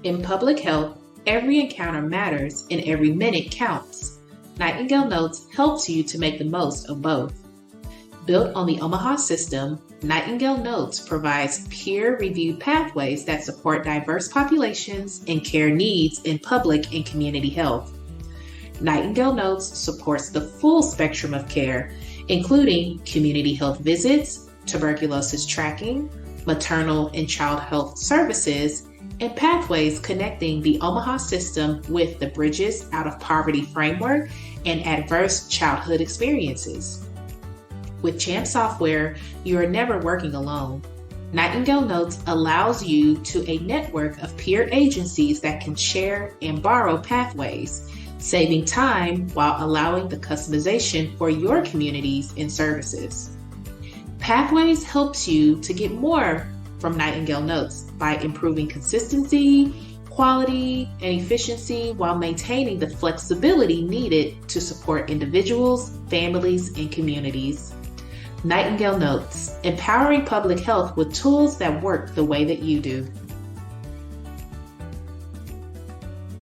In public health, every encounter matters and every minute counts. Nightingale Notes helps you to make the most of both. Built on the Omaha System, Nightingale Notes provides peer-reviewed pathways that support diverse populations and care needs in public and community health. Nightingale Notes supports the full spectrum of care, including community health visits, tuberculosis tracking, maternal and child health services, and pathways connecting the Omaha System with the Bridges Out of Poverty framework and adverse childhood experiences. With CHAMP software, you are never working alone. Nightingale Notes allows you to a network of peer agencies that can share and borrow pathways, saving time while allowing the customization for your communities and services. Pathways helps you to get more from Nightingale Notes by improving consistency, quality, and efficiency while maintaining the flexibility needed to support individuals, families, and communities. Nightingale Notes, empowering public health with tools that work the way that you do.